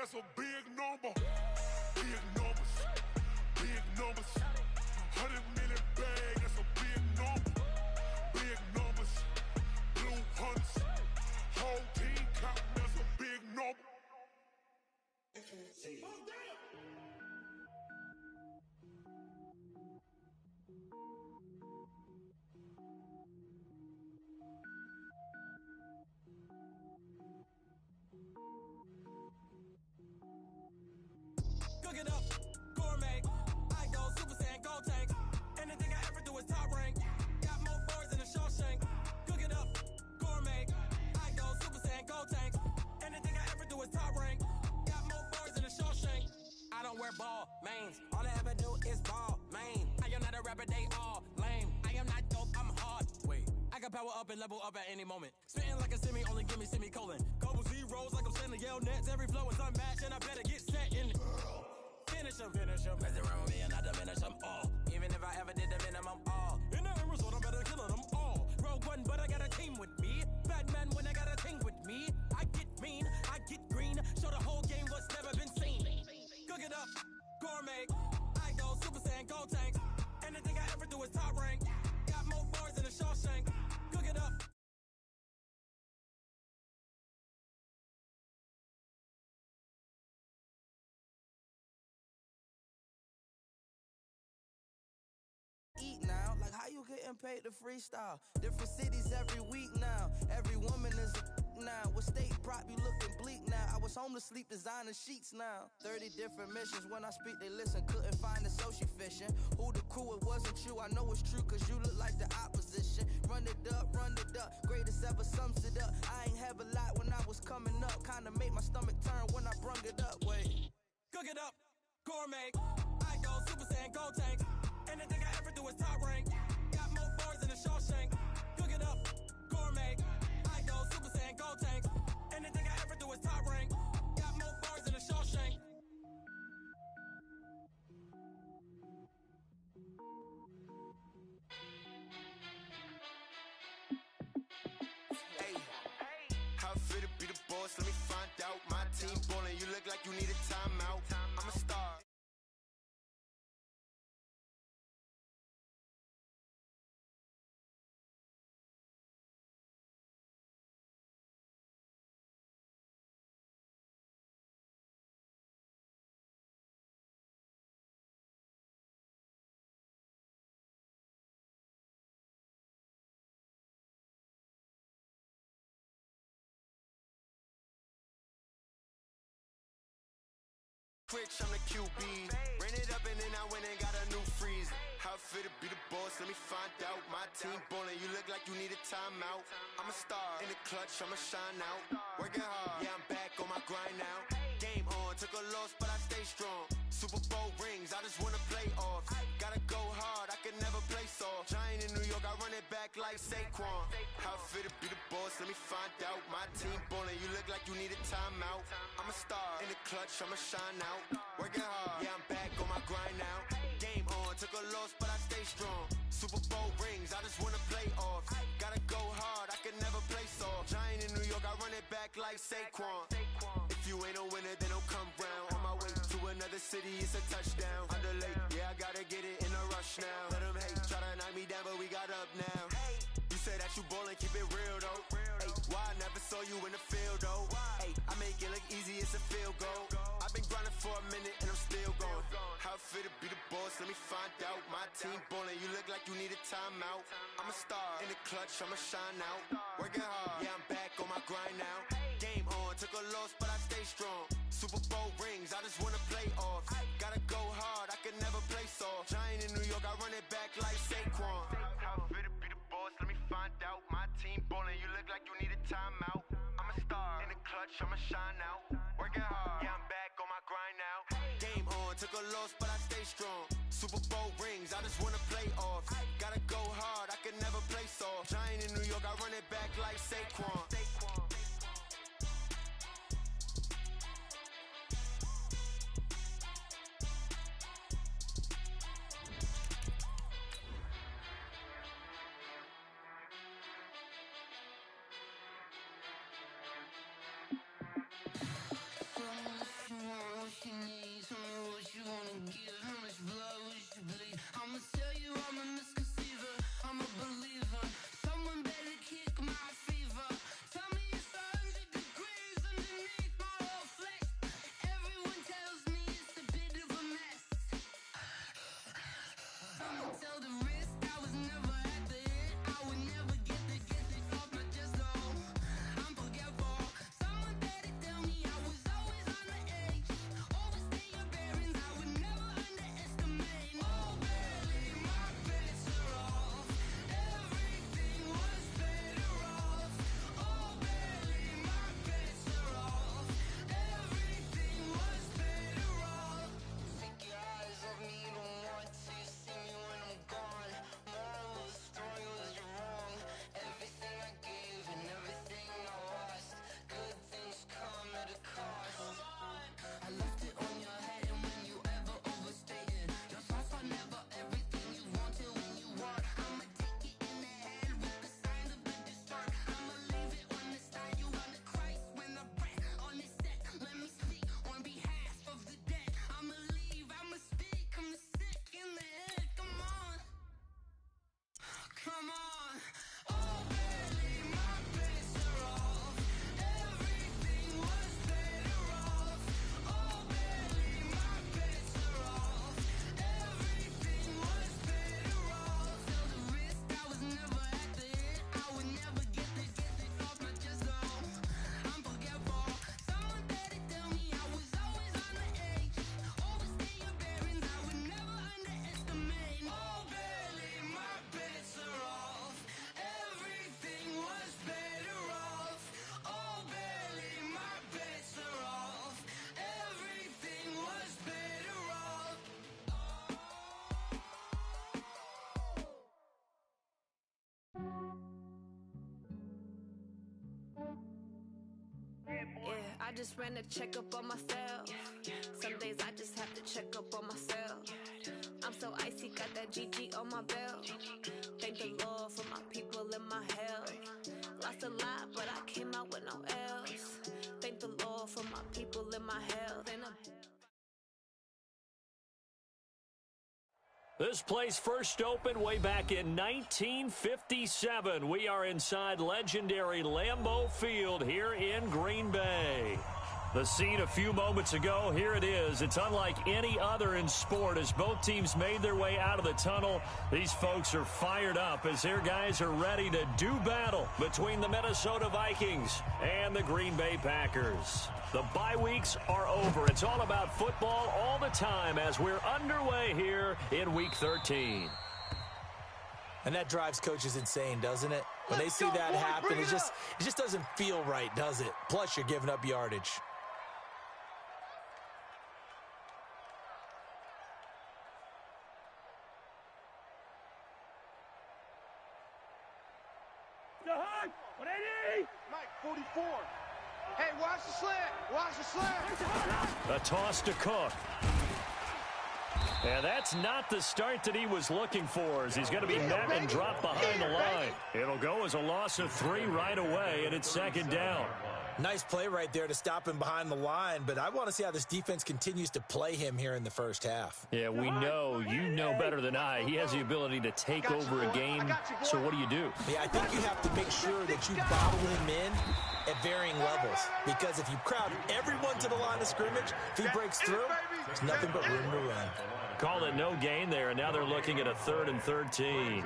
that's a big number. Big numbers, big numbers. 100 million bag, that's a big number. Big numbers, blue hunts. Whole team counting, that's a big number. Oh, damn. Cook it up, gourmet. I go Super Saiyan, gold tank. Anything I ever do is top rank. Got more boards than a Shawshank. Cook it up, gourmet. I go Super Saiyan, gold tank. Anything I ever do is top rank. Got more boards than a Shawshank. I don't wear ball mains. All I ever do is ball main. I am not a rapper, they all lame. I am not dope, I'm hard. Wait, I can power up and level up at any moment. Spitting like a semi, only give me semicolon. Couple zeros like I'm sending yell nets. Every flow is unmatched and I better get set in. Finish them, mess around with me and I diminish them all. Even if I ever did the minimum, all. In the end result, I'm better killing them all. Rogue One, but I got a team with me. Batman when I got a team with me. I get mean, I get green. Show the whole game what's never been seen. Cook it up, gourmet. I go Super Saiyan, gold tank. Anything I ever do is top rank. Got more bars than a Shawshank. Cook it up. Eat now, like how you getting paid to freestyle? Different cities every week now. Every woman is a now. What state prop you looking bleak now? I was home to sleep designing sheets now. 30 different missions. When I speak they listen. Couldn't find the so she fishing. Who the crew? It wasn't you. I know it's true cause you look like the opposition. Run it up, greatest ever sums it up. I ain't have a lot when I was coming up. Kinda made my stomach turn when I brung it up. Wait. Cook it up, gourmet. I go Super Saiyan, gold tank. Anything I ever do is top rank. Got more bars than a Shawshank. Cook it up, gourmet. I go Super Saiyan, gold tank. Anything I ever do is top rank. Got more bars than a Shawshank. Hey, how fit to be the boss? Let me find out. My team ballin', you look like you need a timeout. I'm a star. Rich, I'm the QB. Ran it up and then I went and got a new freeze. How fit to be the boss? Let me find out. My team ballin', you look like you need a timeout. I'm a star in the clutch, I'ma shine out. Working hard, yeah, I'm back on my grind now. Game on, took a loss, but I stay strong. Super Bowl rings, I just wanna play off. Gotta go hard, I can never play soft. Giant in New York, I run it back like Saquon. How fit to be the boss? Let me find out. My team ballin', you look like you need a timeout. I'm a star in the clutch, I'ma shine out. Working hard, yeah, I'm back on my grind now. Game on, took a loss, but I stay strong. Super Bowl rings, I just wanna play off. Gotta go hard, I can never play soft. Giant in New York, I run it back like Saquon. If you ain't a winner, then don't come round. On my way to another city, it's a touchdown. Underlay, yeah, I gotta get it in a rush now. Let them hate, try to knock me down, but we got up now. You say that you ballin', keep it real though. Hey, why I never saw you in the field though? Hey, I make it look easy, it's a field goal. I've been grinding for a minute and I'm still going. How fit to be the boss? Let me find out. My team ballin', you look like you need a timeout. I'm a star in the clutch, I'ma shine out. Working hard, yeah, I'm back on my grind now. Game on, took a loss, but I stay strong. Super Bowl rings, I just wanna play off. Gotta go hard, I can never play soft. Giant in New York, I run it back like Saquon. How fit to be the boss? Let me find out. My team ballin', you look like you need a timeout. I'm a star in the clutch, I'ma shine out. Working hard, yeah, I'm back on my grind now. Game on, took a loss, but I stay strong. Super Bowl rings, I just wanna play off. Gotta go hard, I can never play soft. Giant in New York, I run it back like Saquon. From I just ran a checkup on myself. Some days I just have to check up on myself. I'm so icy, got that GG on my belt. Thank the Lord for my people and my health. Lost a lot, but I came out with no else. Thank the Lord for my people and my health. This place first opened way back in 1957. We are inside legendary Lambeau Field here in Green Bay. The scene a few moments ago, here it is. It's unlike any other in sport as both teams made their way out of the tunnel. These folks are fired up as their guys are ready to do battle between the Minnesota Vikings and the Green Bay Packers. The bye weeks are over. It's all about football all the time as we're underway here in Week 13. And that drives coaches insane, doesn't it? When they see that happen, it just doesn't feel right, does it? Plus, you're giving up yardage. Mike, 44. Hey, watch the slant. Watch the slant. A toss to Cook. And that's not the start that he was looking for, as he's going to be met and dropped behind the line. It'll go as a loss of 3 right away, and it's second down. Nice play right there to stop him behind the line, but I want to see how this defense continues to play him here in the first half. Yeah, we know, you know better than I, he has the ability to take over a game, so what do you do? Yeah, I think you have to make sure that you bottle him in at varying levels, because if you crowd everyone to the line of scrimmage, if he breaks through, there's nothing but room to run. Call it no gain there, and now they're looking at a 3rd and 13.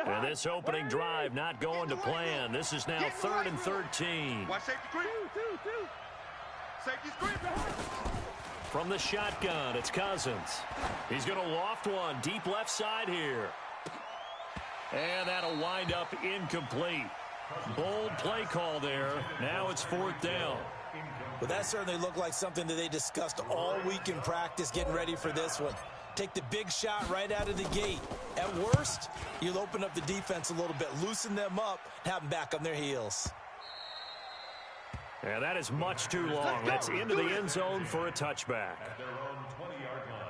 And this opening drive not going to plan. This is now 3rd and 13. Watch safety screen. Safety screen. From the shotgun, it's Cousins. He's going to loft one deep left side here. And that'll wind up incomplete. Bold play call there. Now it's 4th down. Well, that certainly looked like something that they discussed all week in practice getting ready for this one. Take the big shot right out of the gate. At worst, you'll open up the defense a little bit, loosen them up, and have them back on their heels. Yeah, that is much too long. That's into the end zone for a touchback. At their own 20-yard line.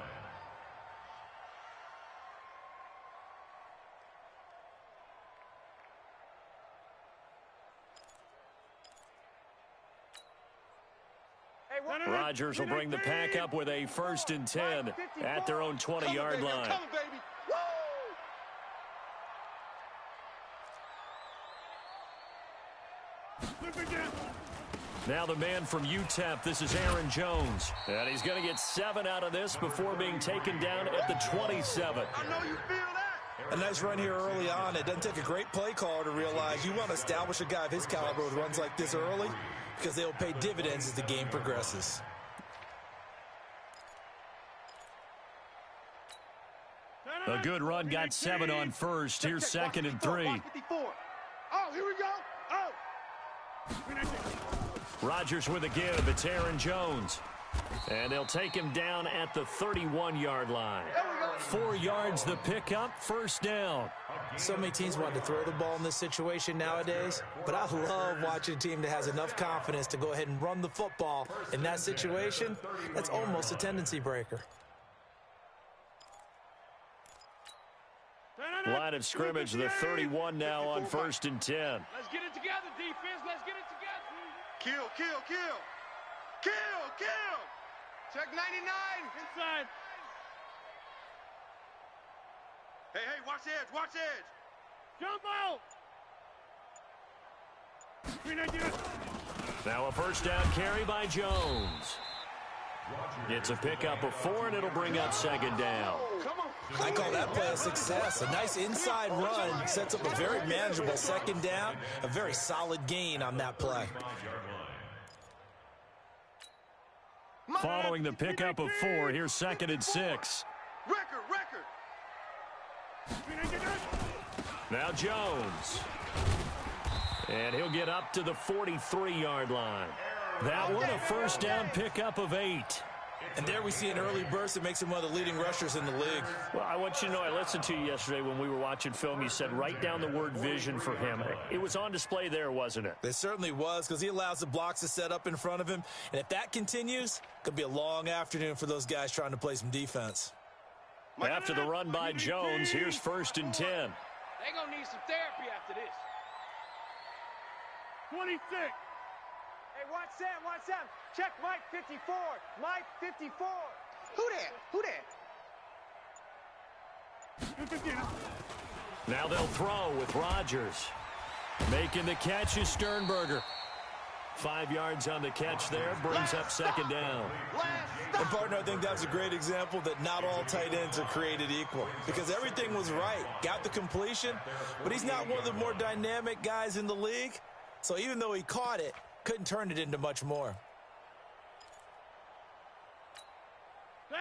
Rodgers will bring the pack up with a 1st and 10 at their own 20-yard line. Now the man from UTEP, this is Aaron Jones. And he's going to get 7 out of this before being taken down at the 27. I know you feel that. A nice run here early on. It doesn't take a great play caller to realize you want to establish a guy of his caliber with runs like this early, because they'll pay dividends as the game progresses. A good run got 7 on first. Here's 2nd and 3. Oh, here we go. Oh. Rodgers with a give. It's Aaron Jones. And they'll take him down at the 31-yard line. 4 yards the pickup, 1st down. So many teams want to throw the ball in this situation nowadays, but I love watching a team that has enough confidence to go ahead and run the football. In that situation, that's almost a tendency breaker. Line of scrimmage, the 31 now on 1st and 10. Let's get it together, defense. Let's get it together. Kill. Check 99. Inside. Hey, watch edge. Jump out. Now a 1st down carry by Jones. It's a pickup of 4, and it'll bring up 2nd down. I call that play a success. A nice inside run sets up a very manageable 2nd down. A very solid gain on that play. Following the pickup of 4, here's 2nd and 6. Record. Now Jones. And he'll get up to the 43-yard line. That one a 1st down pickup of 8. And there we see an early burst that makes him one of the leading rushers in the league. Well, I want you to know, I listened to you yesterday when we were watching film. You said write down the word vision for him. It was on display there, wasn't it? It certainly was, because he allows the blocks to set up in front of him. And if that continues, it could be a long afternoon for those guys trying to play some defense. After the run by Jones, here's 1st and 10. They're going to need some therapy after this. 26. Hey, watch Sam. Check Mike 54. Mike 54. Who there? Now they'll throw with Rodgers. Making the catch is Sternberger. 5 yards on the catch there, brings up 2nd down. And, partner, I think that was a great example that not all tight ends are created equal, because everything was right. Got the completion, but he's not one of the more dynamic guys in the league. So even though he caught it, couldn't turn it into much more.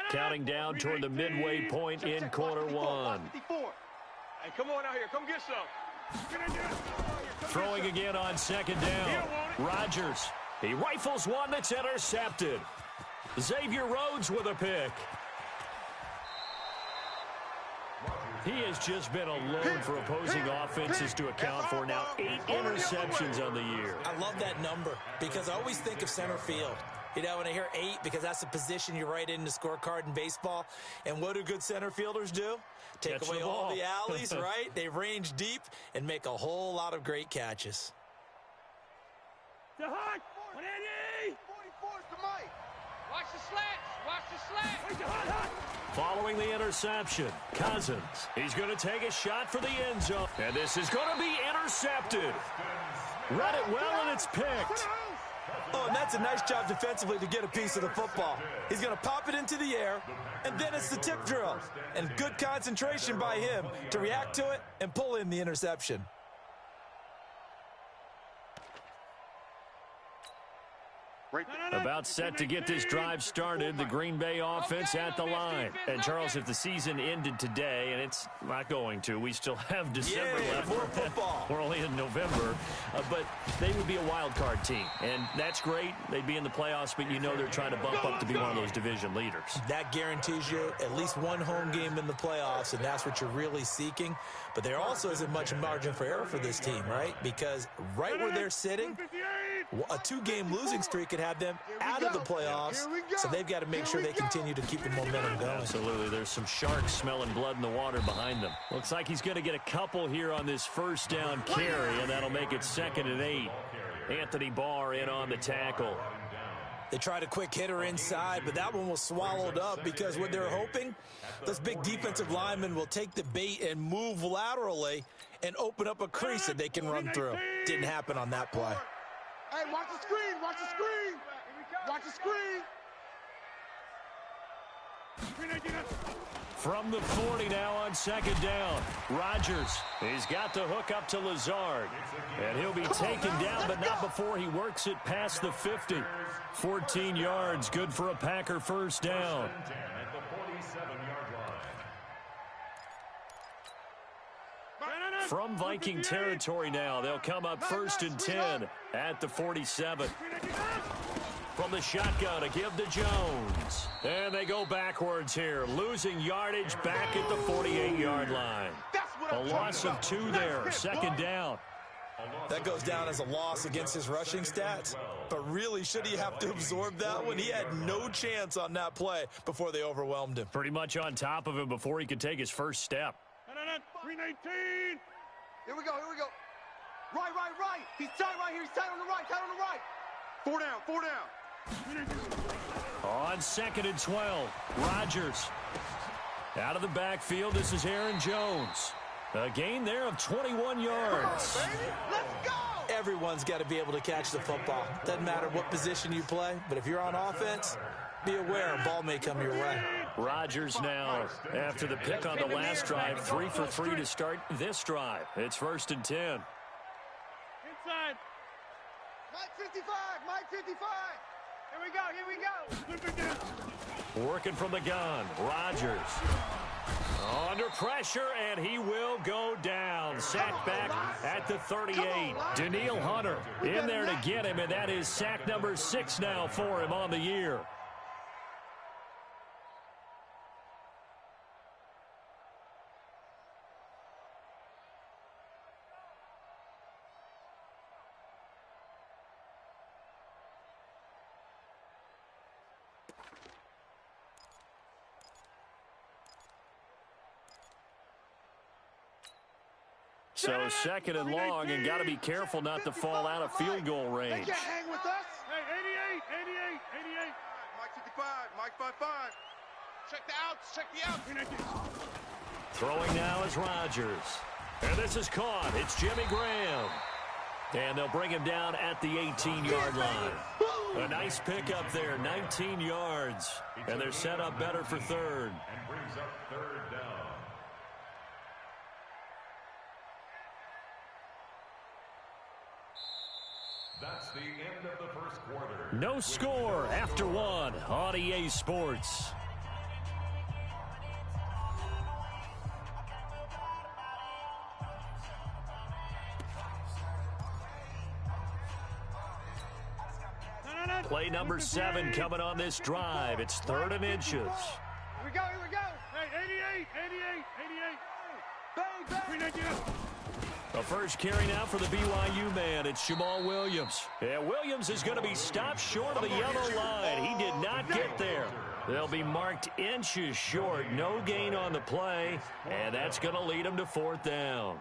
Counting down toward the midway point in quarter 1. Hey, come on out here. Come get some. Throwing again on 2nd down. Rodgers. He rifles one that's intercepted. Xavier Rhodes with a pick. He has just been a load for opposing offenses to account for now. 8 interceptions on the year. I love that number because I always think of center field. You know, when I hear 8, because that's the position you write in the scorecard in baseball. And what do good center fielders do? Take away all the alleys, right? They range deep and make a whole lot of great catches. To Hunt. 180. 44's to Mike. Watch the slats. Following the interception, Cousins. He's going to take a shot for the end zone. And this is going to be intercepted. Read it well, and it's picked. Oh, and that's a nice job defensively to get a piece of the football. He's going to pop it into the air, and then it's the tip drill. And good concentration by him to react to it and pull in the interception. About set to get this drive started, the Green Bay offense at the line. And, Charles, if the season ended today, and it's not going to, we still have December left. More football. We're only in November. But they would be a wild card team, and that's great. They'd be in the playoffs, but you know they're trying to bump up to be one of those division leaders. That guarantees you at least one home game in the playoffs, and that's what you're really seeking. But there also isn't much margin for error for this team, right? Because right where they're sitting, a 2-game losing streak could have them out of the playoffs, so they've got to make sure they continue to keep the momentum going. Absolutely. There's some sharks smelling blood in the water behind them. Looks like he's going to get a couple here on this 1st down carry, and that'll make it 2nd and 8. Anthony Barr in on the tackle. They tried a quick hitter inside, but that one was swallowed up because what they're hoping, this big defensive lineman will take the bait and move laterally and open up a crease that they can run through. Didn't happen on that play. Hey, watch the screen. Watch the screen. Watch the screen. From the 40 now on 2nd down. Rodgers. He's got the hook up to Lazard. And he'll be taken down, but not before he works it past the 50. 14 yards, good for a Packer 1st down. From Viking territory now, they'll come up 1st and 10 at the 47. From the shotgun, a give to Jones. And they go backwards here, losing yardage back at the 48-yard line. A loss of 2 there, 2nd down. That goes down as a loss against his rushing stats. But really, should he have to absorb that one? He had no chance on that play before they overwhelmed him. Pretty much on top of him before he could take his first step. 319. Here we go. Right. He's tight right here. He's tight on the right. 4 down. On 2nd and 12, Rodgers. Out of the backfield, this is Aaron Jones. A gain there of 21 yards. Come on, baby. Let's go. Everyone's got to be able to catch the football. Doesn't matter what position you play, but if you're on offense, be aware a ball may come your way. Rodgers now, after the pick on the last drive, 3 for 3 to start this drive. It's 1st and 10. Inside. Mike 55. Here we go. Working from the gun, Rodgers. Under pressure, and he will go down. Sacked back at the 38. Daniil Hunter in there to get him, and that is sack number 6 now for him on the year. So second and long, and got to be careful not to fall out of field goal range. They can't hang with us. Hey, 88. Mike 55, Mike 55. Check the outs. Throwing now is Rodgers. And this is caught. It's Jimmy Graham. And they'll bring him down at the 18-yard line. A nice pickup there, 19 yards. And they're set up better for third. And brings up third down. That's the end of the first quarter. No score after one on EA Sports. Play number 7 coming on this drive. It's 3rd and inches. Here we go. Hey, 88. Bang. The first carry now for the BYU man. It's Jamal Williams. And Williams is going to be stopped short of the yellow line. He did not get there. They'll be marked inches short. No gain on the play. And that's going to lead them to 4th down.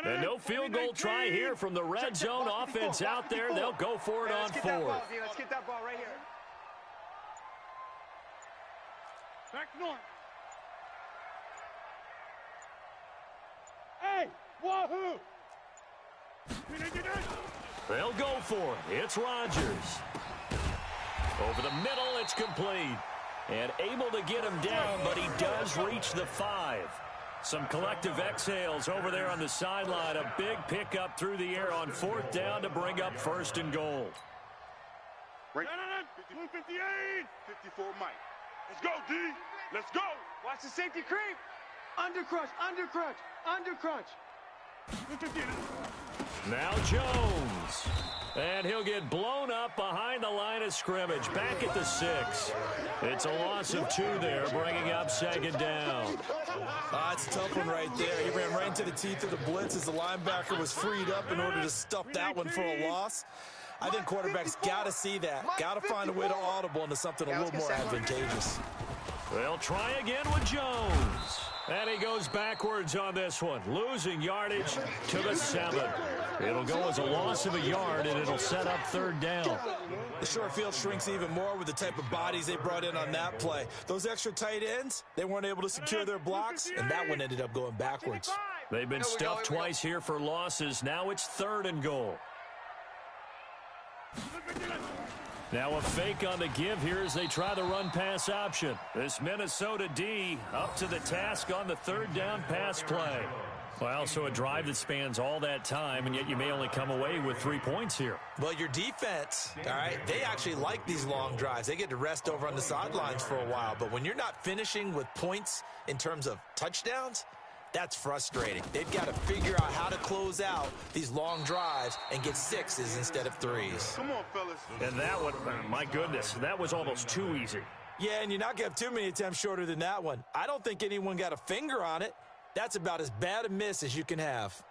And no field goal try here from the red zone offense out there. They'll go for it on 4th. Let's get that ball right here. Back north. Hey, wahoo! They'll go for it. It's Rodgers. Over the middle, it's complete. And able to get him down, but he does reach the 5. Some collective exhales over there on the sideline. A big pickup through the air on 4th down to bring up 1st and goal. Right. 58. 54, Mike. Let's go, D. Let's go. Watch the safety creep. Under crunch. Now Jones. And he'll get blown up behind the line of scrimmage. Back at the 6. It's a loss of 2 there, bringing up 2nd down. That's a tough one right there. He ran right into the teeth of the blitz as the linebacker was freed up in order to stuff that one for a loss. I think quarterbacks got to see that. Got to find a way to audible into something a little more advantageous. They'll try again with Jones. And he goes backwards on this one, losing yardage to the 7. It'll go as a loss of a yard, and it'll set up 3rd down. The short field shrinks even more with the type of bodies they brought in on that play. Those extra tight ends, they weren't able to secure their blocks, and that one ended up going backwards. They've been stuffed twice here for losses. Now it's 3rd and goal. Now a fake on the give here as they try the run-pass option. This Minnesota D up to the task on the 3rd down pass play. Well, so a drive that spans all that time, and yet you may only come away with 3 points here. Well, your defense, all right, they actually like these long drives. They get to rest over on the sidelines for a while. But when you're not finishing with points in terms of touchdowns, that's frustrating. They've got to figure out how to close out these long drives and get 6s instead of 3s. Come on, fellas. And that one, my goodness, that was almost too easy. Yeah, and you're not going to have too many attempts shorter than that one. I don't think anyone got a finger on it. That's about as bad a miss as you can have.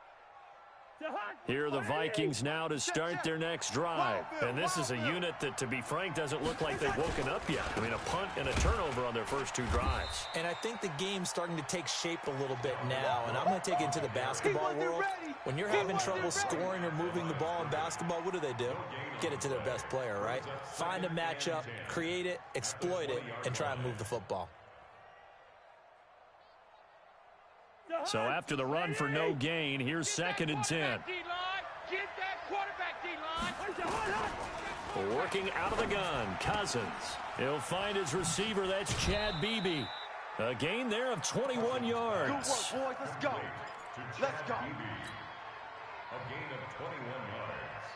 Here are the Vikings now to start their next drive. And this is a unit that, to be frank, doesn't look like they've woken up yet. I mean, a punt and a turnover on their first 2 drives. And I think the game's starting to take shape a little bit now. And I'm going to take it into the basketball world. When you're having trouble scoring or moving the ball in basketball, what do? Get it to their best player, right? Find a matchup, create it, exploit it, and try and move the football. So after the run for no gain, here's 2nd and 10. Get that quarterback, D-line. Working out of the gun, Cousins. He'll find his receiver, that's Chad Beebe. A gain there of 21 yards. Good work, boys. Let's go. Let's go. A gain of 21 yards.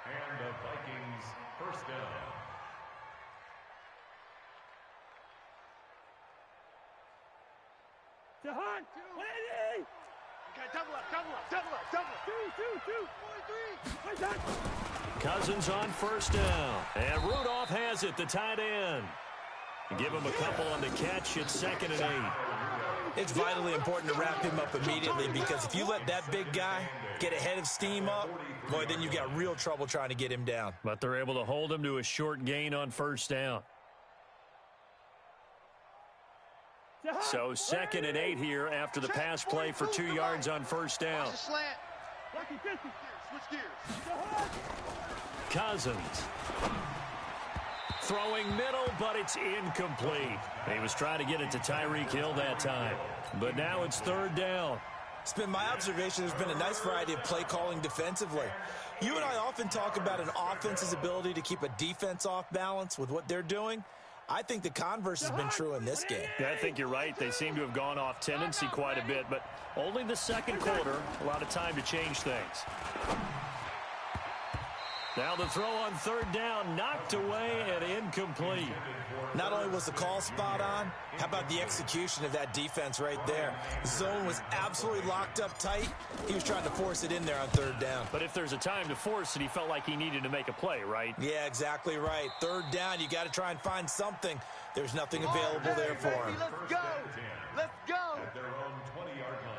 And the Vikings first down. To Hunt. Okay, double up. 2. Cousins on 1st down. And Rudolph has it, the tight end. Give him a couple on the catch. It's 2nd and 8. It's vitally important to wrap him up immediately because if you let that big guy get a head of steam up, boy, then you've got real trouble trying to get him down. But they're able to hold him to a short gain on first down. So 2nd and 8 here after the pass play for 2 yards on first down. Switch gears. Cousins. Throwing middle, but it's incomplete. He was trying to get it to Tyreek Hill that time. But now it's 3rd down. It's been my observation there's been a nice variety of play calling defensively. You and I often talk about an offense's ability to keep a defense off balance with what they're doing. I think the converse has been true in this game. Yeah, I think you're right. They seem to have gone off tendency quite a bit, but only the second quarter, a lot of time to change things. Now the throw on 3rd down, knocked away and incomplete. Not only was the call spot on, how about the execution of that defense right there? The zone was absolutely locked up tight. He was trying to force it in there on 3rd down. But if there's a time to force it, he felt like he needed to make a play, right? Yeah, exactly right. 3rd down, you got to try and find something. There's nothing available there for him. Let's go. Let's go. At their own 20-yard line.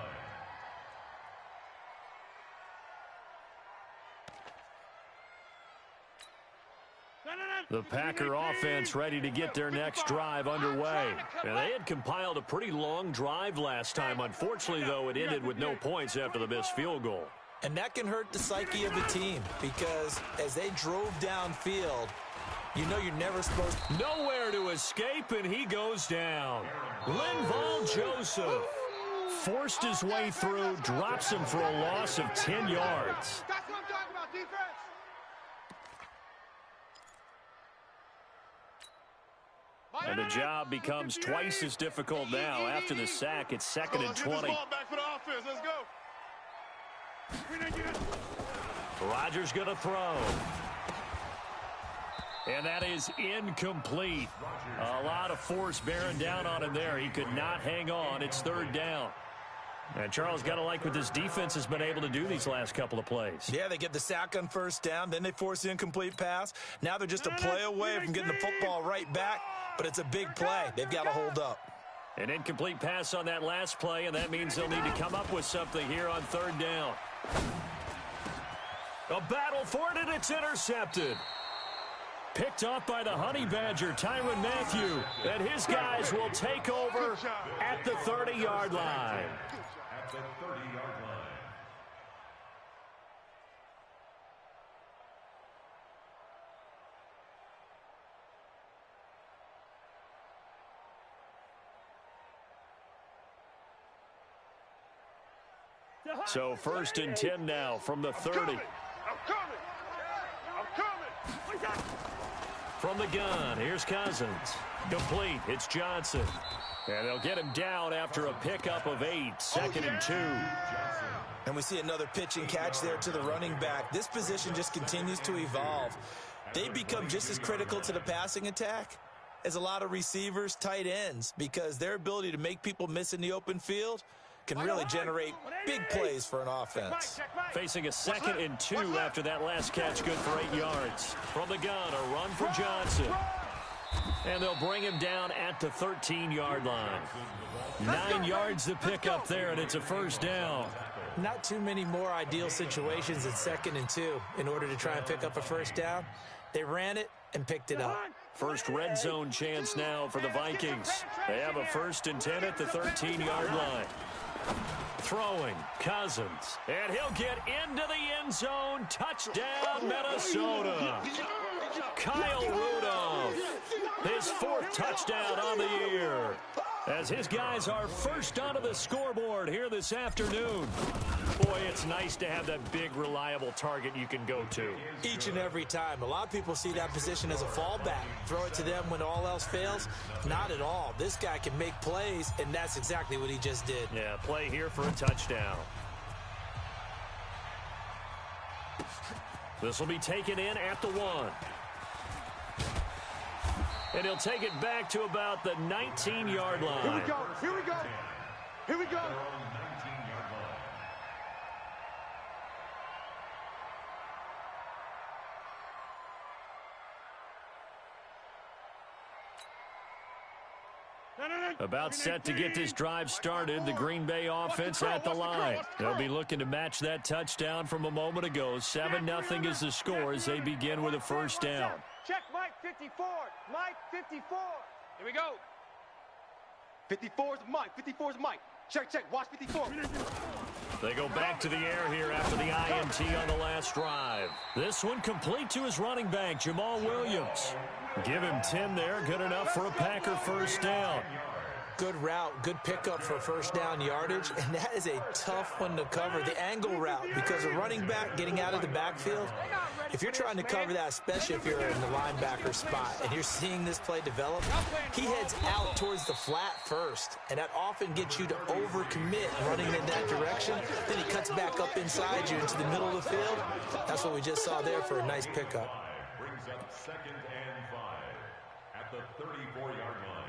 The Packer offense ready to get their next drive underway. And they had compiled a pretty long drive last time. Unfortunately, though, it ended with no points after the missed field goal. And that can hurt the psyche of the team because as they drove downfield, you know you're never supposed to. Nowhere to escape, and he goes down. Linval Joseph forced his way through, drops him for a loss of 10 yards. That's what I'm talking about, defense. And the job becomes twice as difficult now. After the sack, it's 2nd and 20. Back for the offense. Let's go. Rodgers going to throw. And that is incomplete. A lot of force bearing down on him there. He could not hang on. It's 3rd down. And Charles, got to like what this defense has been able to do these last couple of plays. Yeah, they get the sack on 1st down. Then they force the incomplete pass. Now they're just a play away from getting the football right back. But it's a big play. They've got to hold up. An incomplete pass on that last play, and that means they'll need to come up with something here on 3rd down. A battle for it, and it's intercepted. Picked off by the Honey Badger, Tyrann Mathieu. And his guys will take over at the 30-yard line. At the 30-yard line. So 1st and 10 now from the 30. I'm coming. From the gun, here's Cousins. Complete, it's Johnson. And they'll get him down after a pickup of 8, 2nd and 2. And we see another pitch and catch there to the running back. This position just continues to evolve. They become just as critical to the passing attack as a lot of receivers, tight ends, because their ability to make people miss in the open field can really generate big plays for an offense. Facing a 2nd and 2 after that last catch, good for 8 yards. From the gun, a run for Johnson. And they'll bring him down at the 13-yard line. 9 yards to pick up there, and it's a 1st down. Not too many more ideal situations at 2nd and 2 in order to try and pick up a 1st down. They ran it and picked it up. First red zone chance now for the Vikings. They have a 1st and 10 at the 13-yard line. Throwing, Cousins, and he'll get into the end zone. Touchdown, Minnesota. Kyle Rudolph, his 4th touchdown on the year, as his guys are first onto the scoreboard here this afternoon. Boy, it's nice to have that big, reliable target you can go to. Each and every time. A lot of people see that position as a fallback. Throw it to them when all else fails. Not at all. This guy can make plays, and that's exactly what he just did. Yeah, play here for a touchdown. This will be taken in at the 1. And he'll take it back to about the 19-yard line. Here we go. Here we go. Here we go. About set to get this drive started, the Green Bay offense at the line. They'll be looking to match that touchdown from a moment ago. 7-0 is the score as they begin with a first down. Check Mike 54. Mike 54. Here we go. 54 is Mike. 54 is Mike. Check, check. Watch 54. They go back to the air here after the INT on the last drive. This one complete to his running back, Jamal Williams. Give him 10 there. Good enough for a Packer first down. Good route, good pickup for first down yardage, and that is a tough one to cover, the angle route, because a running back getting out of the backfield, if you're trying to cover that, especially if you're in the linebacker spot, and you're seeing this play develop, he heads out towards the flat first, and that often gets you to overcommit running in that direction. Then he cuts back up inside you into the middle of the field. That's what we just saw there for a nice pickup. Brings up 2nd and 5 at the 34-yard line.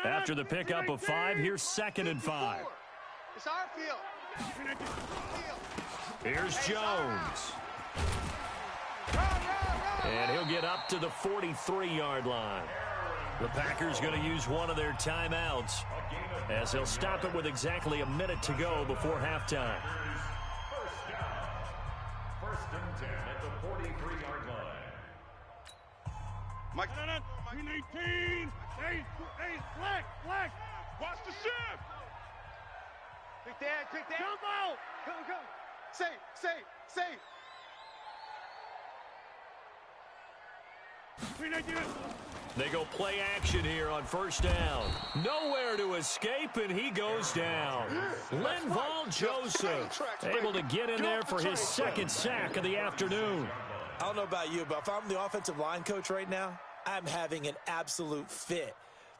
After the pickup of 5, here's 2nd and 5. It's our field. Here's Jones. And he'll get up to the 43-yard line. The Packers going to use one of their timeouts as they'll stop it with exactly a minute to go before halftime. First down. 1st and 10 at the 43-yard line. Mike. 319. Hey, flag. Watch the shift. Quick there. Jump out. Go. Safe. 319. They go play action here on first down. Nowhere to escape, and he goes down. Linval Joseph able to get in there for his 2nd sack of the afternoon. I don't know about you, but if I'm the offensive line coach right now, I'm having an absolute fit.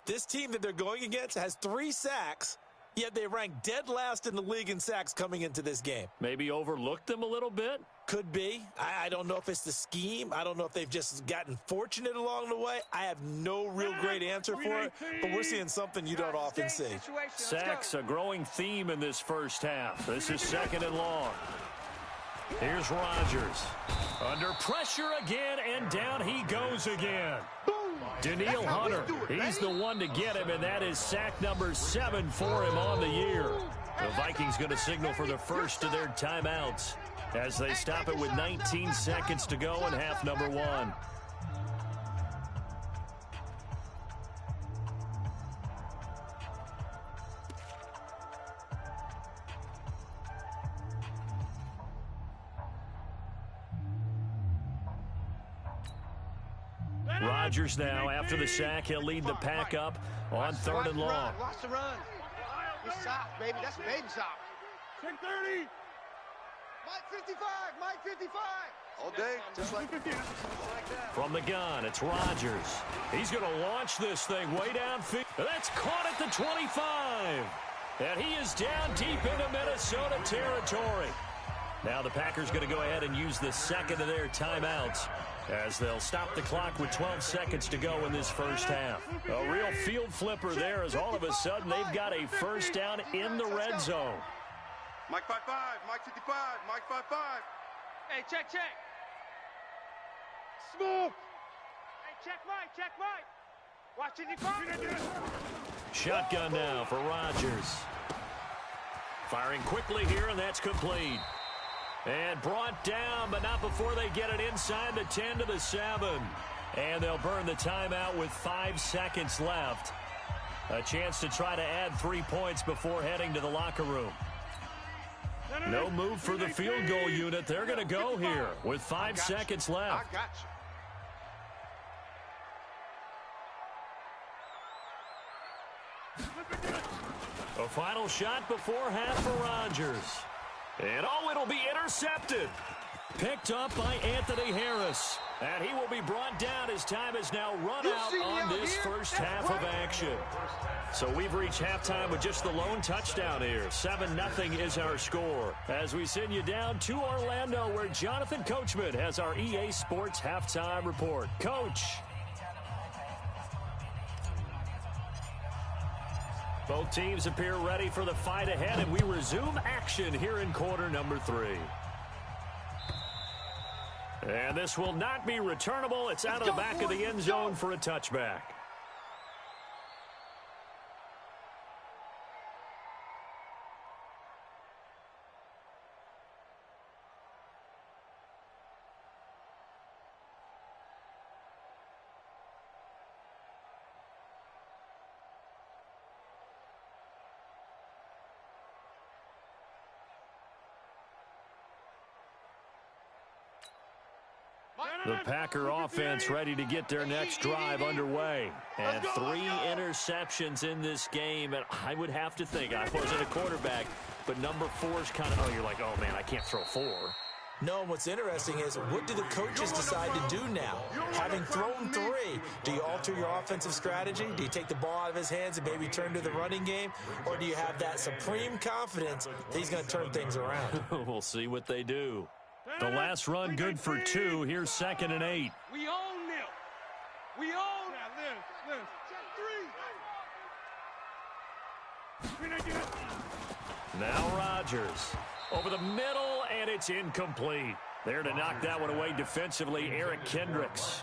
This team that they're going against has 3 sacks, yet they rank dead last in the league in sacks coming into this game. Maybe overlooked them a little bit? Could be. I don't know if it's the scheme. I don't know if they've just gotten fortunate along the way. I have no real great answer for it, but we're seeing something you don't often see. Sacks, a growing theme in this first half. This is 2nd and long. Here's Rodgers. Under pressure again, and down he goes again. Daniil Hunter, he's the one to get him, and that is sack number 7 for him on the year. The Vikings going to signal for the first of their timeouts as they stop it with 19 seconds to go in half number 1. Rodgers now, after the sack, he'll lead the pack up on 3rd and long. Watch the run. It's soft, baby. That's baby soft. 630. Mike 55. All day, just like that. From the gun, it's Rodgers. He's going to launch this thing way downfield. That's caught at the 25. And he is down deep into Minnesota territory. Now the Packers going to go ahead and use the 2nd of their timeouts as they'll stop the clock with 12 seconds to go in this first half. A real field flipper there as all of a sudden they've got a first down in the red zone. Mike 55, Mike 55, Mike 55. Hey, check. Smoke. Hey, check Mike. Watch 55. Shotgun now for Rodgers. Firing quickly here, and that's complete. And brought down, but not before they get it inside the 10 to the 7. And they'll burn the timeout with 5 seconds left. A chance to try to add 3 points before heading to the locker room. No move for the field goal unit. They're going to go here with 5 seconds left. I got you. A final shot before half for Rodgers. And it'll be intercepted. Picked up by Anthony Harris. And he will be brought down as time is now run out on this first half of action. So we've reached halftime with just the lone touchdown here. 7-0 is our score. As we send you down to Orlando, where Jonathan Coachman has our EA Sports halftime report. Coach. Both teams appear ready for the fight ahead, and we resume action here in quarter number 3. And this will not be returnable. It's out of the back of the end zone for a touchback. The Packer offense ready to get their next drive underway. And 3 interceptions in this game. And I would have to think, I wasn't a quarterback, but number 4 is kind of, oh, you're like, oh, man, I can't throw 4. No, what's interesting is what do the coaches decide to do now? Having thrown 3, do you alter your offensive strategy? Do you take the ball out of his hands and maybe turn to the running game? Or do you have that supreme confidence that he's going to turn things around? We'll see what they do. The last run good for 2. Here's 2nd and 8. We own them. We own them. Now Rodgers over the middle, and it's incomplete. There to knock that one away defensively, Eric Kendricks.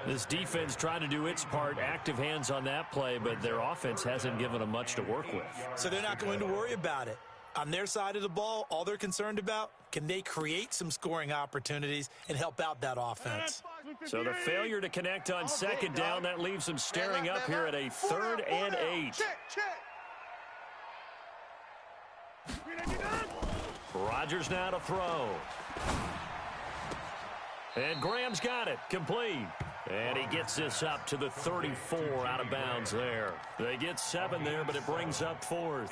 This defense trying to do its part, active hands on that play, but their offense hasn't given them much to work with. So they're not going to worry about it. On their side of the ball, all they're concerned about, can they create some scoring opportunities and help out that offense? So the failure to connect on 2nd down, that leaves them staring up here at a 3rd and 8. Rodgers now to throw. And Graham's got it, complete. And he gets this up to the 34, out of bounds there. They get 7 there, but it brings up 4th.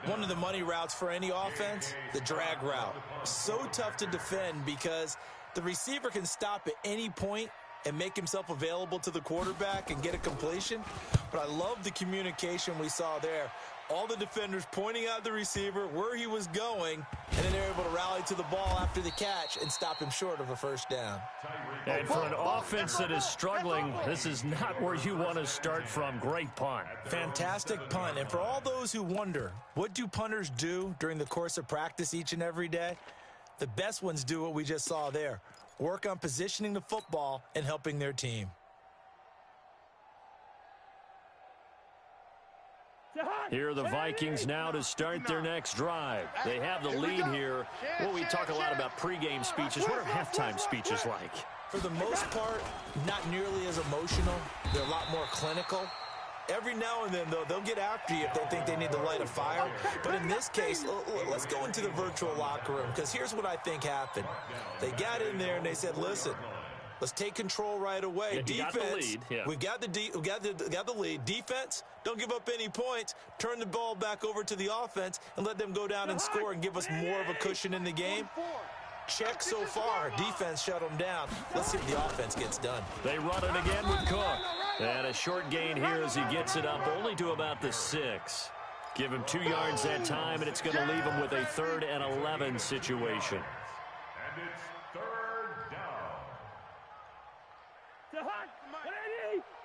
One of the money routes for any offense, the drag route. So tough to defend because the receiver can stop at any point and make himself available to the quarterback and get a completion. But I love the communication we saw there. All the defenders pointing out the receiver, where he was going, and then they're able to rally to the ball after the catch and stop him short of a 1st down. And for an offense that is struggling, this is not where you want to start from. Great punt. Fantastic punt. And for all those who wonder, what do punters do during the course of practice each and every day? The best ones do what we just saw there. Work on positioning the football and helping their team. Here are the Vikings now to start their next drive. They have the lead here. Well, we talk a lot about pregame speeches. What are halftime speeches like? For the most part, not nearly as emotional. They're a lot more clinical. Every now and then, though, they'll get after you if they think they need to light a fire. But in this case, let's go into the virtual locker room, because here's what I think happened. They got in there and they said, listen, let's take control right away. Defense, we've got the lead. Defense, don't give up any points. Turn the ball back over to the offense and let them go down and score and give us more of a cushion in the game. Check so far. Defense shut them down. Let's see if the offense gets done. They run it again with Cook. And a short gain here as he gets it up only to about the 6. Give him 2 yards that time, and it's going to leave him with a 3rd and 11 situation. And it's 3rd down.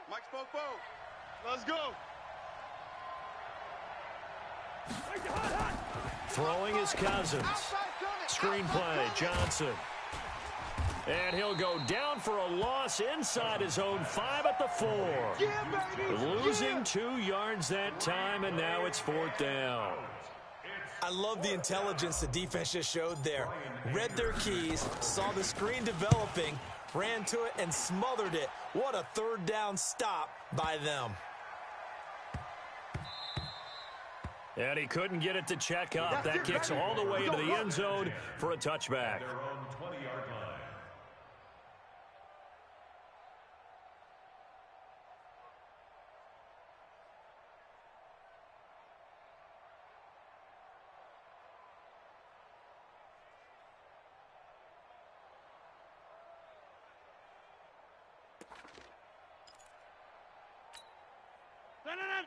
Mike Spoke. Let's go. Throwing his Cousins. Screenplay, Johnson. And he'll go down for a loss inside his own 5 at the 4. Losing 2 yards that time, and now it's 4th down. I love the intelligence the defense just showed there. Read their keys, saw the screen developing, ran to it, and smothered it. What a 3rd down stop by them. And he couldn't get it to check up. That kicks all the way into the end zone for a touchback. Their own 20-yard line.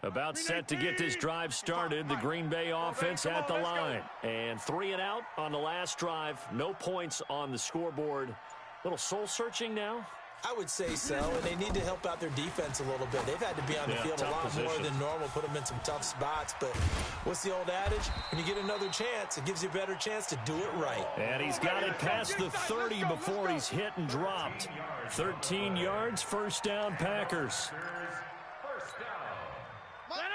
About set to get this drive started, the Green Bay offense at the line. And 3 and out on the last drive. No points on the scoreboard. Little soul-searching now I would say so, and they need to help out their defense a little bit. They've had to be on the field a lot more than normal, put them in some tough spots. But what's the old adage? When you get another chance, it gives you a better chance to do it right. And he's got it past the 30 before he's hit and dropped. 13 yards, first down, Packers.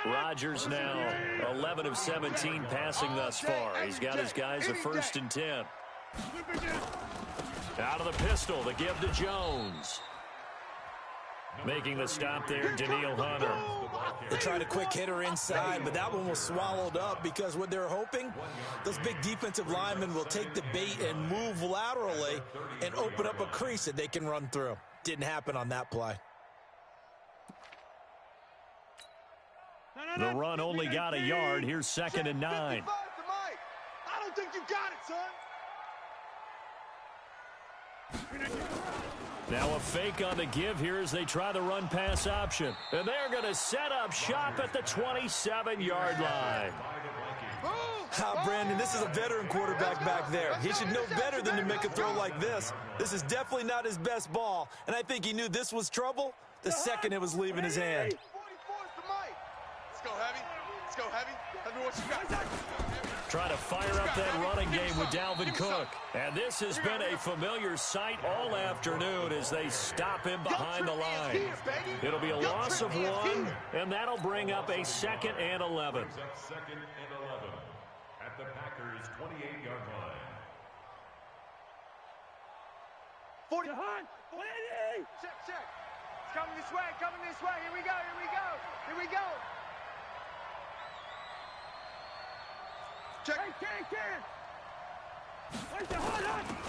Rodgers now 11 of 17 passing thus far. He's got his guys a 1st and 10. Out of the pistol, the give to Jones. Making the stop there, Daniil Hunter. They tried a quick hitter inside, but that one was swallowed up because what they're hoping, those big defensive linemen will take the bait and move laterally and open up a crease that they can run through. Didn't happen on that play. The run only got a yard. Here's 2nd and 9. I don't think you got it, son. Now a fake on the give here as they try the run-pass option. And they're going to set up shop at the 27-yard line. Brandon, this is a veteran quarterback back there. He should know better than to make a throw like this. This is definitely not his best ball, and I think he knew this was trouble the second it was leaving his hand. Let's go heavy. Let's go heavy. Let me what you got. Trying to fire up that running game with Dalvin Cook. And this has been a familiar sight all afternoon as they stop him behind the line. It'll be a loss of 1, and that'll bring up a 2nd and 11. 2nd and 11 at the Packers' 28-yard line. 40. Check. It's coming this way. Here we go. Check.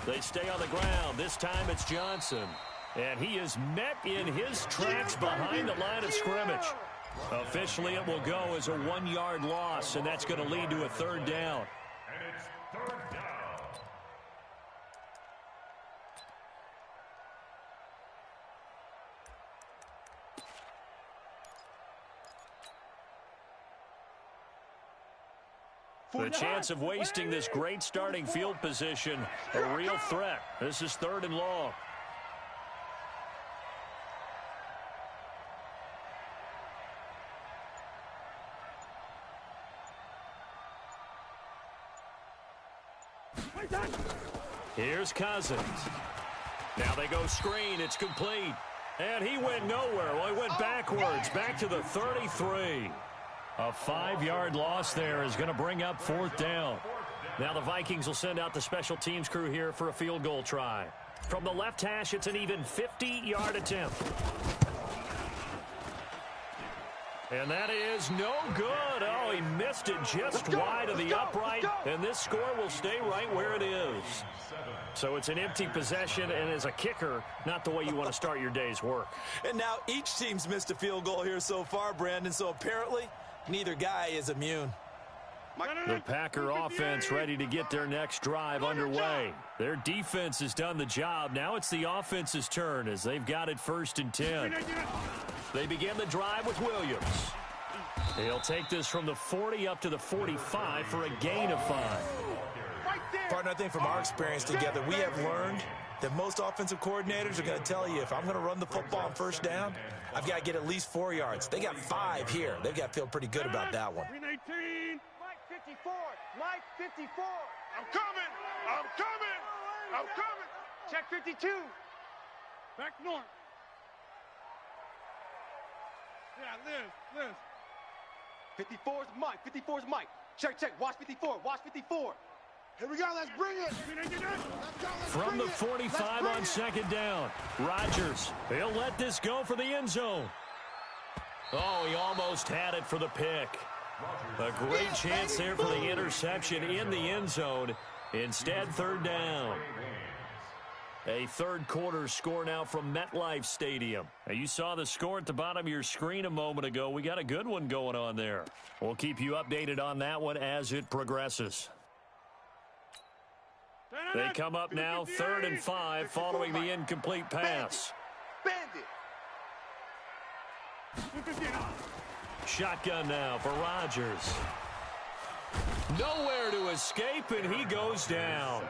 They stay on the ground. This time it's Johnson. And he is met in his tracks behind the line of scrimmage. Officially, it will go as a 1-yard loss, and that's going to lead to a 3rd down. And it's 3rd down. The chance of wasting this great starting field position, a real threat. This is 3rd and long. Here's Cousins. Now they go screen. It's complete. And he went nowhere. Well, he went backwards, back to the 33. A 5-yard loss there is going to bring up 4th down. Now the Vikings will send out the special teams crew here for a field goal try. From the left hash, it's an even 50-yard attempt. And that is no good. Oh, he missed it just wide of the upright, and this score will stay right where it is. So it's an empty possession, and as a kicker, not the way you want to start your day's work. And now each team's missed a field goal here so far, Brandon, so apparently neither guy is immune. The Packer offense ready to get their next drive underway. Their defense has done the job. Now it's the offense's turn as they've got it 1st and 10. They begin the drive with Williams. He'll take this from the 40 up to the 45 for a gain of 5. Partner, I think from our experience together, we have learned that most offensive coordinators are going to tell you, if I'm going to run the football on 1st down, I've got to get at least 4 yards. They got 5 here. They've got to feel pretty good about that one. Mike 54. I'm coming. Check 52. Back north. Yeah, Liz. 54 is Mike. Check. Watch 54. Here we go. Let's bring it. From the 45 on 2nd down. Rodgers. He'll let this go for the end zone. Oh, he almost had it for the pick. A great chance there for the interception in the end zone. Instead, 3rd down. A 3rd quarter score now from MetLife Stadium. Now, you saw the score at the bottom of your screen a moment ago. We got a good one going on there. We'll keep you updated on that one as it progresses. They come up now 3rd and 5 following the incomplete pass. Bandit. Shotgun now for Rodgers. Nowhere to escape, and he goes down.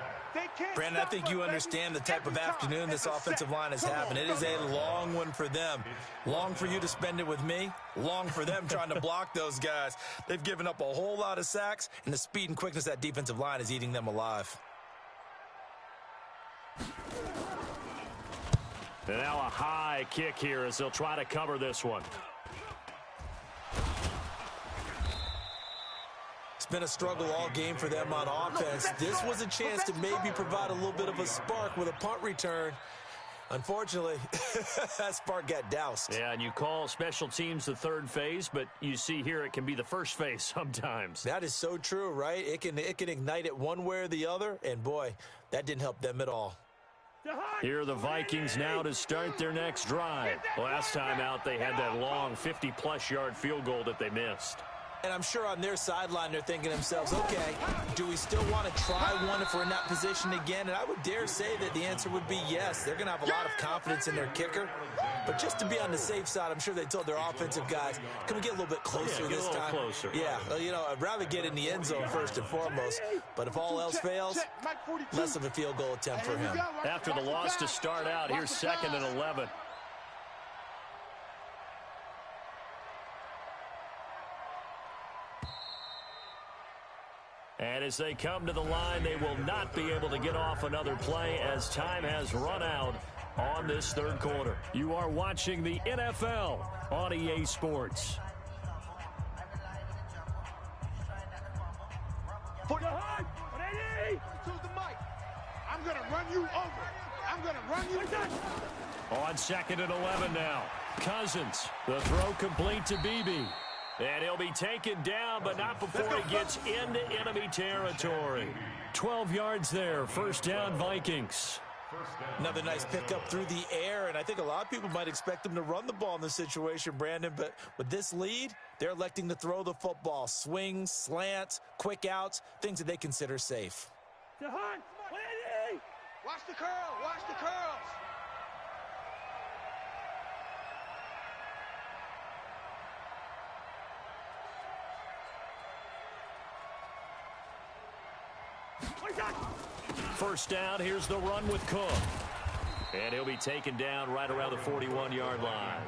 Brandon, I think you understand the type of afternoon this offensive line is having. It is a long one for them. Long for you to spend it with me. Long for them trying to block those guys. They've given up a whole lot of sacks, and the speed and quickness of that defensive line is eating them alive. And now a high kick here as they'll try to cover this one. It's been a struggle all game for them on offense. This was a chance to maybe provide a little bit of a spark with a punt return. Unfortunately, that spark got doused. Yeah, and you call special teams the third phase, but you see here it can be the first phase sometimes. That is so true, right? It can ignite it one way or the other, and boy, that didn't help them at all. Here are the Vikings now to start their next drive. Last time out, they had that long 50-plus yard field goal that they missed. And I'm sure on their sideline they're thinking to themselves, okay, do we still want to try one if we're in that position again? And I would dare say that the answer would be yes. They're going to have a lot of confidence in their kicker. But just to be on the safe side, I'm sure they told their offensive guys, can we get a little bit closer this time? Closer. Yeah, well, you know, I'd rather get in the end zone first and foremost. But if all else fails, less of a field goal attempt for him. After the loss to start out, here's 2nd and 11. And as they come to the line, they will not be able to get off another play as time has run out on this third quarter. You are watching the NFL on EA Sports. I'm going to run you over. I'm going to run you over. On 2nd and 11 now. Cousins, the throw complete to Beebe. And he'll be taken down, but not before he gets into enemy territory. 12 yards there. First down, Vikings. Another nice pickup through the air, and I think a lot of people might expect them to run the ball in this situation, Brandon, but with this lead, they're electing to throw the football. Swings, slants, quick outs, things that they consider safe. Watch the curl. Watch the curls. First down, here's the run with Cook. And he'll be taken down right around the 41-yard line.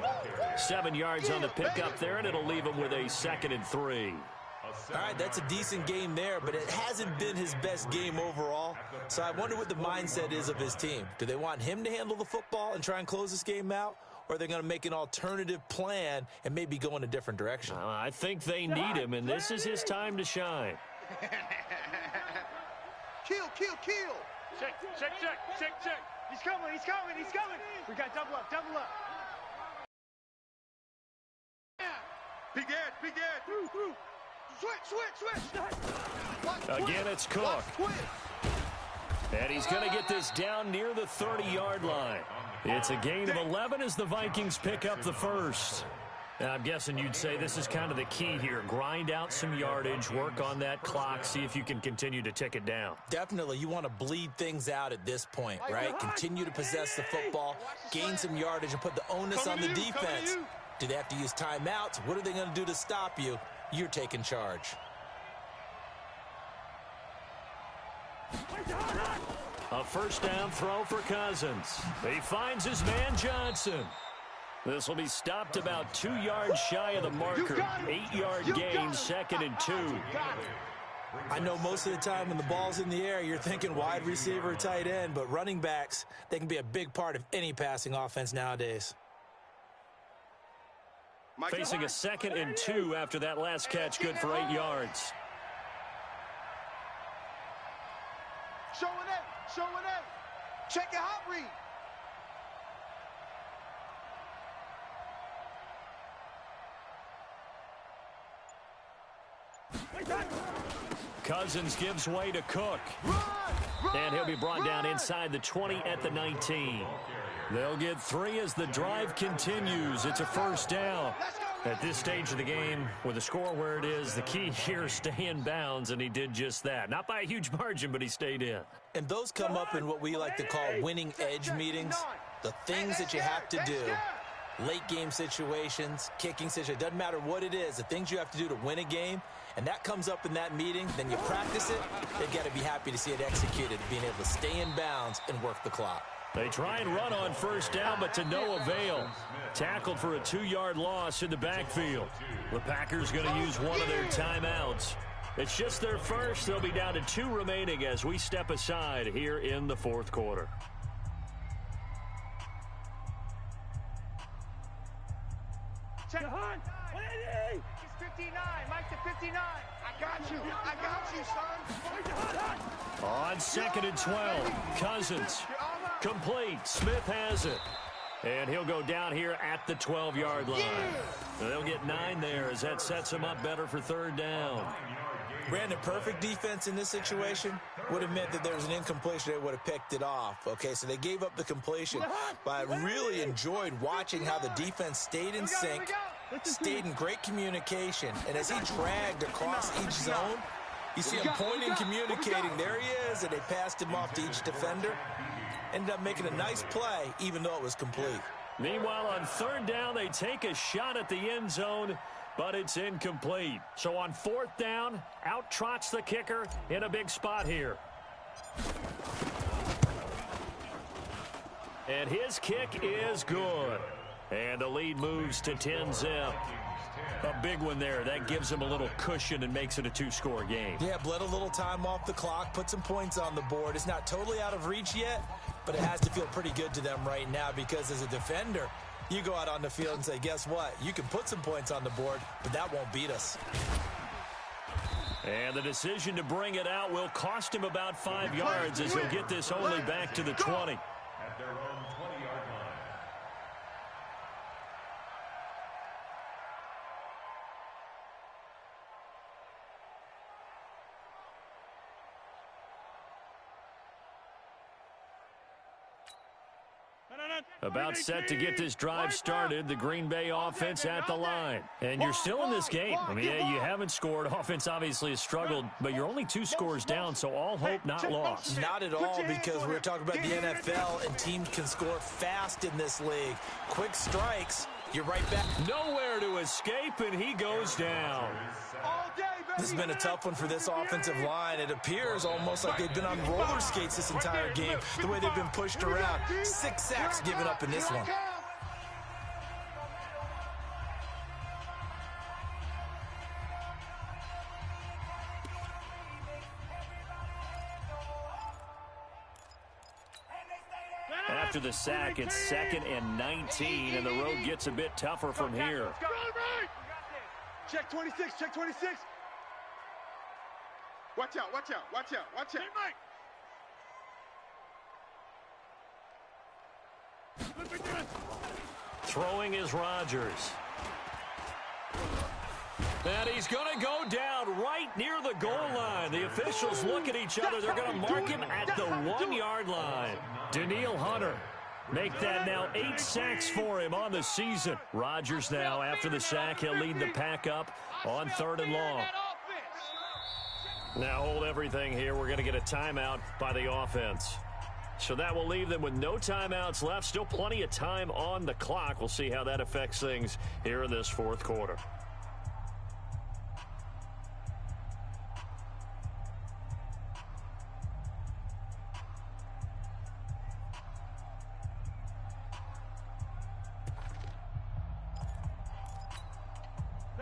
7 yards on the pickup there, and it'll leave him with a 2nd and 3. All right, that's a decent game there, but it hasn't been his best game overall. So I wonder what the mindset is of his team. Do they want him to handle the football and try and close this game out? Or are they going to make an alternative plan and maybe go in a different direction? I think they need him, and this is his time to shine. Kill. Check. He's coming. We got double up. Big edge. Switch. Again, it's Cook. And he's going to get this down near the 30-yard line. It's a gain of 11 as the Vikings pick up the first. And I'm guessing you'd say this is kind of the key here. Grind out some yardage, work on that clock, see if you can continue to tick it down. Definitely. You want to bleed things out at this point, right? Continue to possess the football, gain some yardage, and put the onus on the defense. Do they have to use timeouts? What are they going to do to stop you? You're taking charge. A first down throw for Cousins. He finds his man Johnson. This will be stopped about 2 yards shy of the marker. 8-yard gain, 2nd and 2. I know most of the time when the ball's in the air, you're thinking wide receiver, tight end, but running backs, they can be a big part of any passing offense nowadays. Facing a 2nd and 2 after that last catch, good for 8 yards. Showing it. Check your hot read. Cousins gives way to Cook. And he'll be brought down inside the 20 at the 19. They'll get 3 as the drive continues. It's a first down. At this stage of the game, with the score where it is, the key here is stay in bounds, and he did just that. Not by a huge margin, but he stayed in. And those come up in what we like to call winning edge meetings. The things that you have to do late game situations, kicking situations, doesn't matter what it is, the things you have to do to win a game, and that comes up in that meeting, then you practice it, they've got to be happy to see it executed, being able to stay in bounds and work the clock. They try and run on first down, but to no avail. Tackled for a 2-yard loss in the backfield. The Packers going to use one of their timeouts. It's just their first. They'll be down to 2 remaining as we step aside here in the fourth quarter. Check Hunt. He's 59. Mike to 59. I got you, son. On 2nd and 12, Cousins. Complete. Smith has it. And he'll go down here at the 12-yard line. They'll get 9 there as that sets them up better for 3rd down. Brandon, perfect defense in this situation would have meant that there was an incompletion. They would have picked it off. Okay, so they gave up the completion. But I really enjoyed watching how the defense stayed in sync, stayed in great communication. And as he dragged across each zone, you see him pointing, communicating. There he is, and they passed him off to each defender. Ended up making a nice play, even though it was complete. Meanwhile, on 3rd down, they take a shot at the end zone, but it's incomplete. So on 4th down, out trots the kicker in a big spot here. And his kick is good. And the lead moves to 10-zip. A big one there. That gives him a little cushion and makes it a 2-score game. Yeah, bled a little time off the clock, put some points on the board. It's not totally out of reach yet, but it has to feel pretty good to them right now because as a defender, you go out on the field and say, guess what? You can put some points on the board, but that won't beat us. And the decision to bring it out will cost him about 5 yards as he'll get this only back to the 20. At their own 20-yard line. About set to get this drive started, the Green Bay offense at the line. And you're still in this game. I mean, yeah, you haven't scored. Offense obviously has struggled, but you're only 2 scores down, so all hope not lost. Not at all, because we're talking about the NFL, and teams can score fast in this league. Quick strikes, you're right back. Nowhere to escape, and he goes down. This has been a tough one for this offensive line. It appears almost like they've been on roller skates this entire game, the way they've been pushed around. 6 sacks given up in this one. After the sack, it's 2nd and 19, and the road gets a bit tougher from here. Check 26, check 26. Watch out, watch out, watch out, watch out. Throwing is Rodgers. And he's going to go down right near the goal line. The officials look at each other. They're going to mark him at the 1-yard line. Danielle Hunter make that now 8 sacks for him on the season. Rodgers now, after the sack, he'll lead the pack up on 3rd and long. Now hold everything here. We're going to get a timeout by the offense. So that will leave them with no timeouts left. Still plenty of time on the clock. We'll see how that affects things here in this 4th quarter.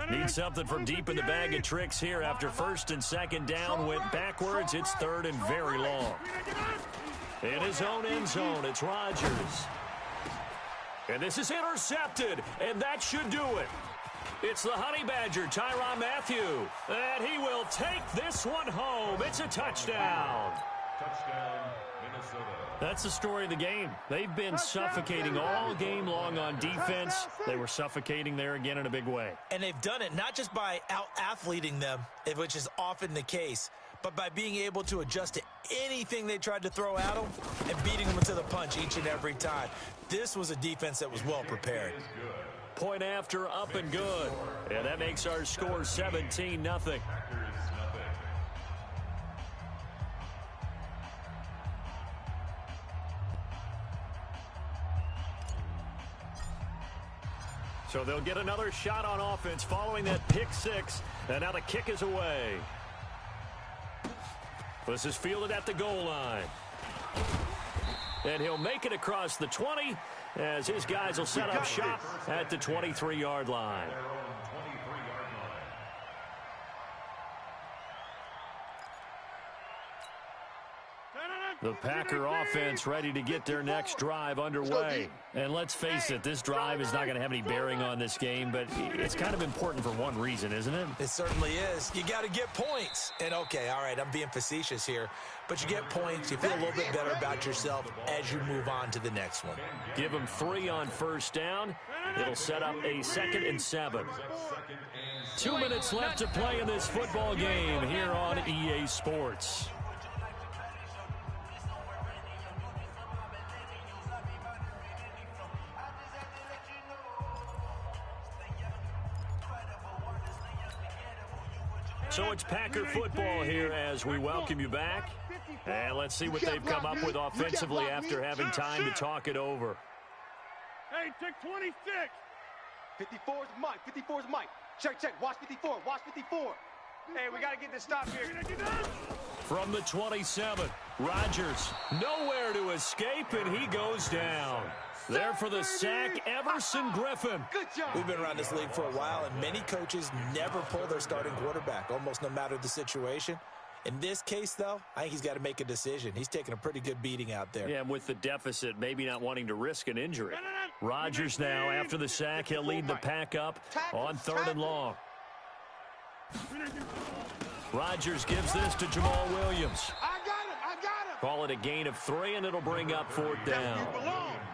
Need something from deep in the bag of tricks here after 1st and 2nd down. Went backwards. It's 3rd and very long. In his own end zone, it's Rodgers. And this is intercepted, and that should do it. It's the Honey Badger, Tyrann Mathieu. And he will take this one home. It's a touchdown. Touchdown, Minnesota. That's the story of the game. They've been suffocating all game long on defense. They were suffocating there again in a big way. And they've done it not just by out-athleting them, which is often the case, but by being able to adjust to anything they tried to throw at them and beating them to the punch each and every time. This was a defense that was well prepared. Point after, up and good. And that makes our score 17-0. So they'll get another shot on offense following that pick six. And now the kick is away. This is fielded at the goal line. And he'll make it across the 20 as his guys will set up shop at the 23-yard line. The Packer offense ready to get their next drive underway. And let's face it, this drive is not going to have any bearing on this game, but it's kind of important for one reason, isn't it? It certainly is. You got to get points. And, okay, all right, I'm being facetious here, but you get points. You feel a little bit better about yourself as you move on to the next one. Give them 3 on first down. It'll set up a 2nd and 7. 2 minutes left to play in this football game here on EA Sports. So it's Packer football here as we welcome you back. And let's see what they've come up with offensively after having time to talk it over. Hey, check 26. 54 is Mike. 54 is Mike. Check. Watch 54. Watch 54. Hey, we got to get this stop here. From the 27, Rodgers nowhere to escape, and he goes down. There for the sack, Everson Griffin. Good job. We've been around this league for a while, and many coaches never pull their starting quarterback, almost no matter the situation. In this case, though, I think he's got to make a decision. He's taking a pretty good beating out there. Yeah, and with the deficit, maybe not wanting to risk an injury. Rodgers now, after the sack, he'll lead the pack up on 3rd and long. Rodgers gives this to Jamal Williams. I got him. Call it a gain of 3, and it'll bring up 4th down.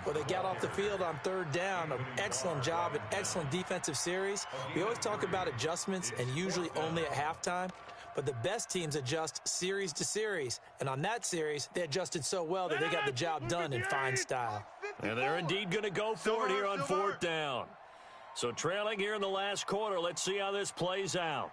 Well, they got off the field on 3rd down. An excellent job, an excellent defensive series. We always talk about adjustments, and usually only at halftime. But the best teams adjust series to series. And on that series, they adjusted so well that they got the job done in fine style. And they're indeed going to go for it here on 4th down. So trailing here in the last quarter, let's see how this plays out.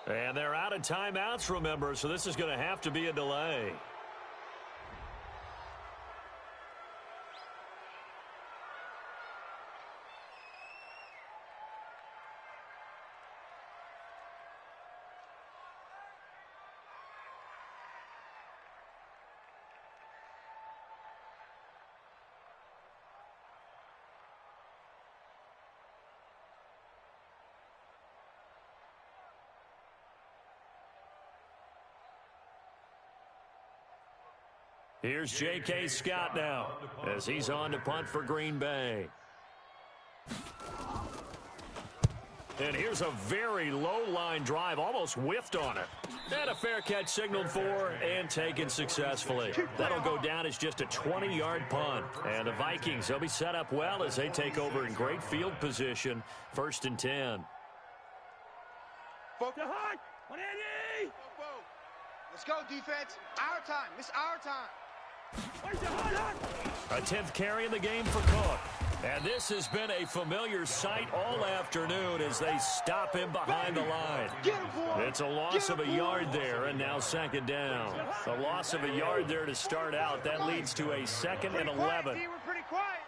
And they're out of timeouts, remember, so this is going to have to be a delay. Here's J.K. Scott now as he's on to punt for Green Bay. And here's a very low-line drive, almost whiffed on it. And a fair catch signaled for and taken successfully. That'll go down as just a 20-yard punt. And the Vikings, they'll be set up well as they take over in great field position, 1st and 10. Let's go, defense. Our time. It's our time. A 10th carry in the game for Cook. And this has been a familiar sight all afternoon as they stop him behind the line. It's a loss of a yard there, and now 2nd down. A loss of a yard there to start out. That leads to a 2nd and 11. We're pretty quiet.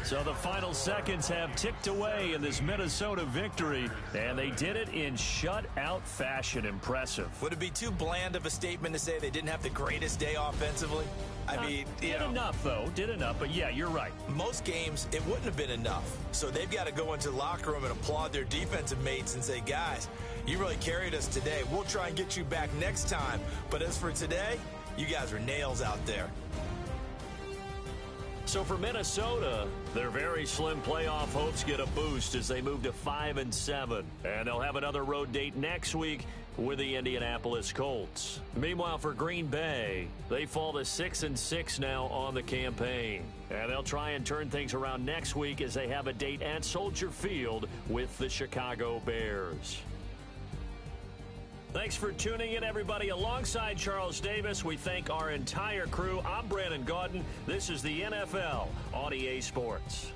So the final seconds have ticked away in this Minnesota victory, and they did it in shutout fashion. Impressive. Would it be too bland of a statement to say they didn't have the greatest day offensively? I mean, did enough, though. Did enough, but yeah, you're right. Most games, it wouldn't have been enough. So they've got to go into the locker room and applaud their defensive mates and say, guys, you really carried us today. We'll try and get you back next time. But as for today, you guys were nails out there. So for Minnesota, their very slim playoff hopes get a boost as they move to 5-7. And they'll have another road date next week with the Indianapolis Colts. Meanwhile, for Green Bay, they fall to 6-6 now on the campaign. And they'll try and turn things around next week as they have a date at Soldier Field with the Chicago Bears. Thanks for tuning in, everybody. Alongside Charles Davis, we thank our entire crew. I'm Brandon Gaudin. This is the NFL on EA Sports.